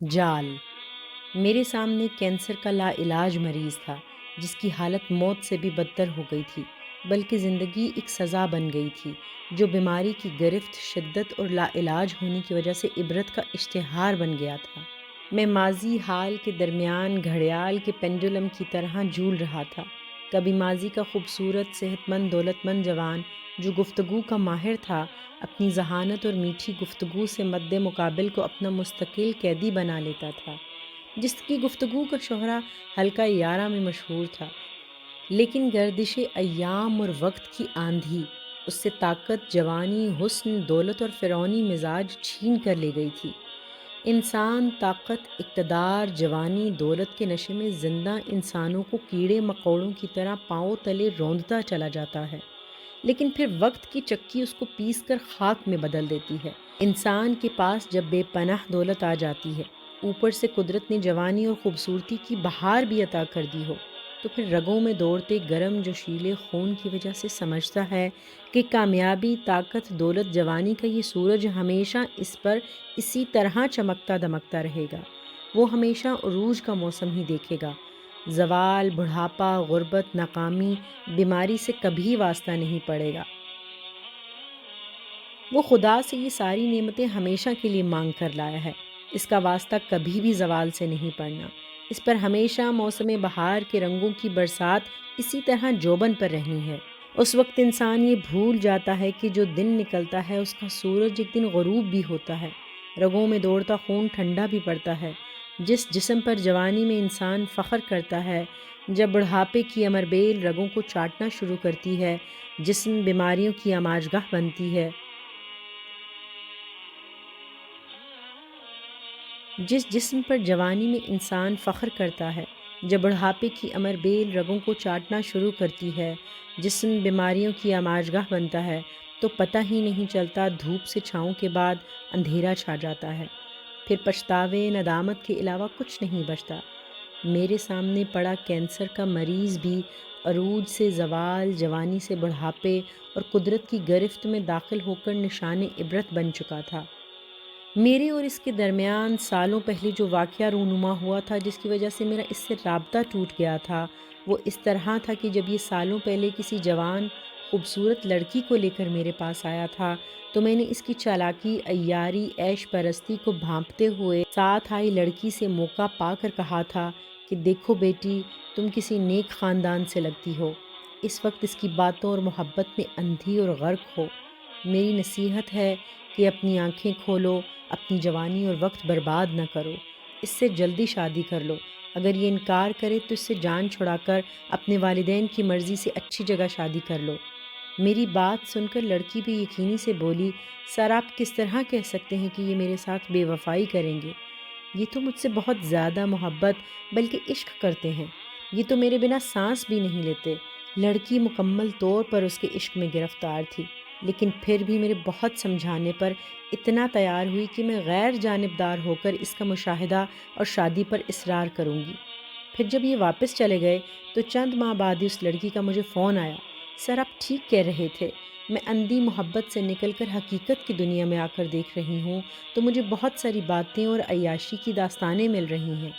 جال۔ میرے سامنے کینسر کا لا علاج مریض تھا جس کی حالت موت سے بھی بدتر ہو گئی تھی، بلکہ زندگی ایک سزا بن گئی تھی جو بیماری کی گرفت، شدت اور لا علاج ہونے کی وجہ سے عبرت کا اشتہار بن گیا تھا۔ میں ماضی حال کے درمیان گھڑیال کے پینڈولم کی طرح جھول رہا تھا، کبھی ماضی کا خوبصورت، صحت مند، دولت مند جوان جو گفتگو کا ماہر تھا، اپنی ذہانت اور میٹھی گفتگو سے مد مقابل کو اپنا مستقل قیدی بنا لیتا تھا، جس کی گفتگو کا شہرہ حلقہ 11 میں مشہور تھا، لیکن گردش ایام اور وقت کی آندھی اس سے طاقت، جوانی، حسن، دولت اور فرعونی مزاج چھین کر لے گئی تھی۔ انسان طاقت، اقتدار، جوانی، دولت کے نشے میں زندہ انسانوں کو کیڑے مکوڑوں کی طرح پاؤں تلے روندتا چلا جاتا ہے، لیکن پھر وقت کی چکی اس کو پیس کر خاک میں بدل دیتی ہے۔ انسان کے پاس جب بے پناہ دولت آ جاتی ہے، اوپر سے قدرت نے جوانی اور خوبصورتی کی بہار بھی عطا کر دی ہو، تو پھر رگوں میں دوڑتے گرم جوشیلے خون کی وجہ سے سمجھتا ہے کہ کامیابی، طاقت، دولت، جوانی کا یہ سورج ہمیشہ اس پر اسی طرح چمکتا دمکتا رہے گا۔ وہ ہمیشہ عروج کا موسم ہی دیکھے گا۔ زوال، بڑھاپا، غربت، ناکامی، بیماری سے کبھی واسطہ نہیں پڑے گا۔ وہ خدا سے یہ ساری نعمتیں ہمیشہ کے لیے مانگ کر لایا ہے۔ اس کا واسطہ کبھی بھی زوال سے نہیں پڑنا۔ اس پر ہمیشہ موسم بہار کے رنگوں کی برسات اسی طرح جوبن پر رہنی ہے۔ اس وقت انسان یہ بھول جاتا ہے کہ جو دن نکلتا ہے اس کا سورج ایک دن غروب بھی ہوتا ہے۔ رگوں میں دوڑتا خون ٹھنڈا بھی پڑتا ہے۔ جس جسم پر جوانی میں انسان فخر کرتا ہے، جب بڑھاپے کی امربیل رگوں کو چاٹنا شروع کرتی ہے، جسم بیماریوں کی آماجگاہ بنتی ہے۔ جس جسم پر جوانی میں انسان فخر کرتا ہے، جب بڑھاپے کی امر بیل رگوں کو چاٹنا شروع کرتی ہے، جسم بیماریوں کی آماجگاہ بنتا ہے، تو پتہ ہی نہیں چلتا دھوپ سے چھاؤں کے بعد اندھیرا چھا جاتا ہے۔ پھر پچھتاوے، ندامت کے علاوہ کچھ نہیں بچتا۔ میرے سامنے پڑا کینسر کا مریض بھی عروج سے زوال، جوانی سے بڑھاپے اور قدرت کی گرفت میں داخل ہو کر نشان عبرت بن چکا تھا۔ میرے اور اس کے درمیان سالوں پہلے جو واقعہ رونما ہوا تھا، جس کی وجہ سے میرا اس سے رابطہ ٹوٹ گیا تھا، وہ اس طرح تھا کہ جب یہ سالوں پہلے کسی جوان خوبصورت لڑکی کو لے کر میرے پاس آیا تھا، تو میں نے اس کی چالاکی، عیاری، عیش پرستی کو بھانپتے ہوئے ساتھ آئی لڑکی سے موقع پا کر کہا تھا کہ دیکھو بیٹی، تم کسی نیک خاندان سے لگتی ہو۔ اس وقت اس کی باتوں اور محبت میں اندھی اور غرق ہو۔ میری نصیحت ہے کہ اپنی آنکھیں کھولو، اپنی جوانی اور وقت برباد نہ کرو۔ اس سے جلدی شادی کر لو۔ اگر یہ انکار کرے تو اس سے جان چھڑا کر اپنے والدین کی مرضی سے اچھی جگہ شادی کر لو۔ میری بات سن کر لڑکی بھی یقینی سے بولی، سر آپ کس طرح کہہ سکتے ہیں کہ یہ میرے ساتھ بے وفائی کریں گے؟ یہ تو مجھ سے بہت زیادہ محبت بلکہ عشق کرتے ہیں۔ یہ تو میرے بنا سانس بھی نہیں لیتے۔ لڑکی مکمل طور پر اس کے عشق میں گرفتار تھی، لیکن پھر بھی میرے بہت سمجھانے پر اتنا تیار ہوئی کہ میں غیر جانبدار ہو کر اس کا مشاہدہ اور شادی پر اصرار کروں گی۔ پھر جب یہ واپس چلے گئے تو چند ماہ بعد ہی اس لڑکی کا مجھے فون آیا، سر آپ ٹھیک کہہ رہے تھے، میں اندھی محبت سے نکل کر حقیقت کی دنیا میں آ کر دیکھ رہی ہوں تو مجھے بہت ساری باتیں اور عیاشی کی داستانیں مل رہی ہیں۔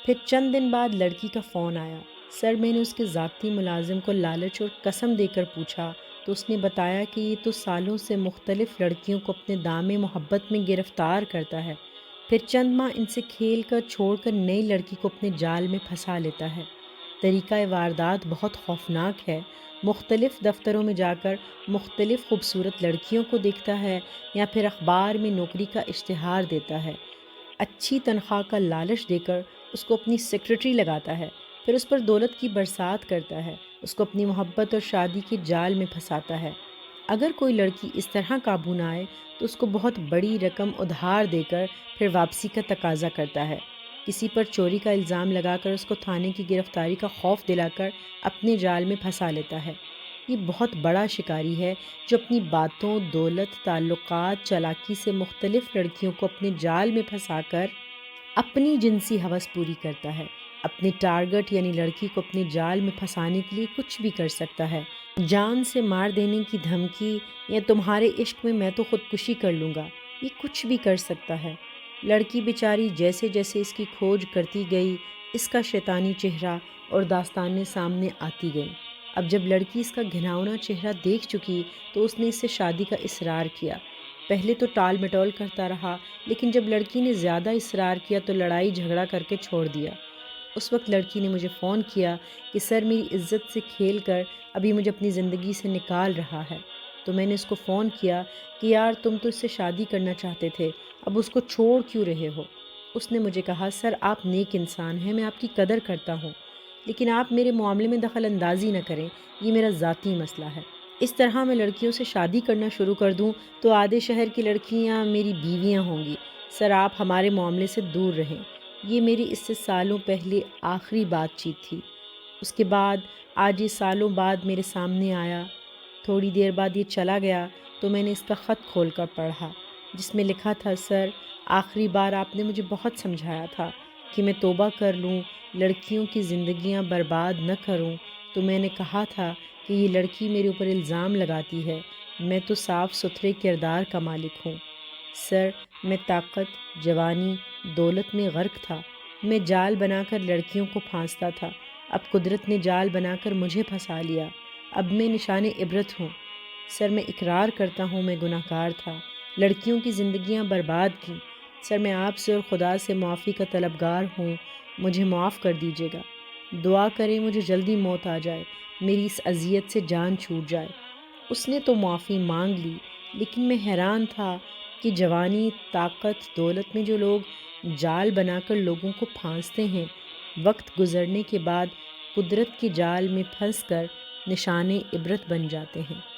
پھر چند دن بعد لڑکی کا فون آیا، سر میں نے اس کے ذاتی ملازم کو لالچ اور قسم دے کر پوچھا تو اس نے بتایا کہ یہ تو سالوں سے مختلف لڑکیوں کو اپنے دام محبت میں گرفتار کرتا ہے، پھر چند ماہ ان سے کھیل کر چھوڑ کر نئی لڑکی کو اپنے جال میں پھنسا لیتا ہے۔ طریقہ واردات بہت خوفناک ہے۔ مختلف دفتروں میں جا کر مختلف خوبصورت لڑکیوں کو دیکھتا ہے یا پھر اخبار میں نوکری کا اشتہار دیتا ہے، اچھی تنخواہ کا لالچ دے کر اس کو اپنی سیکرٹری لگاتا ہے، پھر اس پر دولت کی برسات کرتا ہے، اس کو اپنی محبت اور شادی کے جال میں پھنساتا ہے۔ اگر کوئی لڑکی اس طرح قابو نہ آئے تو اس کو بہت بڑی رقم ادھار دے کر پھر واپسی کا تقاضا کرتا ہے۔ کسی پر چوری کا الزام لگا کر اس کو تھانے کی گرفتاری کا خوف دلا کر اپنے جال میں پھنسا لیتا ہے۔ یہ بہت بڑا شکاری ہے جو اپنی باتوں، دولت، تعلقات، چالاکی سے مختلف لڑکیوں کو اپنے جال میں پھنسا کر اپنی جنسی ہوس پوری کرتا ہے۔ اپنے ٹارگٹ یعنی لڑکی کو اپنے جال میں پھنسانے کے لیے کچھ بھی کر سکتا ہے۔ جان سے مار دینے کی دھمکی یا تمہارے عشق میں تو خودکشی کر لوں گا، یہ کچھ بھی کر سکتا ہے۔ لڑکی بیچاری جیسے جیسے اس کی کھوج کرتی گئی، اس کا شیطانی چہرہ اور داستانیں سامنے آتی گئیں۔ اب جب لڑکی اس کا گھناؤنا چہرہ دیکھ چکی تو اس نے اس سے شادی کا اصرار کیا۔ پہلے تو ٹال مٹول کرتا رہا، لیکن جب لڑکی نے زیادہ اصرار کیا تو لڑائی جھگڑا کر کے چھوڑ دیا۔ اس وقت لڑکی نے مجھے فون کیا کہ سر میری عزت سے کھیل کر ابھی مجھے اپنی زندگی سے نکال رہا ہے۔ تو میں نے اس کو فون کیا کہ یار تم تو اس سے شادی کرنا چاہتے تھے، اب اس کو چھوڑ کیوں رہے ہو؟ اس نے مجھے کہا سر آپ نیک انسان ہیں، میں آپ کی قدر کرتا ہوں، لیکن آپ میرے معاملے میں دخل اندازی نہ کریں، یہ میرا ذاتی مسئلہ ہے۔ اس طرح میں لڑکیوں سے شادی کرنا شروع کر دوں تو آدھے شہر کی لڑکیاں میری بیویاں ہوں گی۔ سر آپ ہمارے معاملے سے دور رہیں۔ یہ میری اس سے سالوں پہلے آخری بات چیت تھی۔ اس کے بعد آج یہ سالوں بعد میرے سامنے آیا۔ تھوڑی دیر بعد یہ چلا گیا تو میں نے اس کا خط کھول کر پڑھا، جس میں لکھا تھا سر آخری بار آپ نے مجھے بہت سمجھایا تھا کہ میں توبہ کر لوں، لڑکیوں کی زندگیاں برباد نہ کروں، تو میں نے کہا تھا کہ یہ لڑکی میرے اوپر الزام لگاتی ہے، میں تو صاف ستھرے کردار کا مالک ہوں۔ سر میں طاقت، جوانی، دولت میں غرق تھا، میں جال بنا کر لڑکیوں کو پھانستا تھا، اب قدرت نے جال بنا کر مجھے پھنسا لیا، اب میں نشان عبرت ہوں۔ سر میں اقرار کرتا ہوں میں گناہ گار تھا، لڑکیوں کی زندگیاں برباد کیں۔ سر میں آپ سے اور خدا سے معافی کا طلبگار ہوں، مجھے معاف کر دیجیے گا۔ دعا کریں مجھے جلدی موت آ جائے، میری اس اذیت سے جان چھوٹ جائے۔ اس نے تو معافی مانگ لی، لیکن میں حیران تھا کہ جوانی، طاقت، دولت میں جو لوگ جال بنا کر لوگوں کو پھانستے ہیں، وقت گزرنے کے بعد قدرت کے جال میں پھنس کر نشان عبرت بن جاتے ہیں۔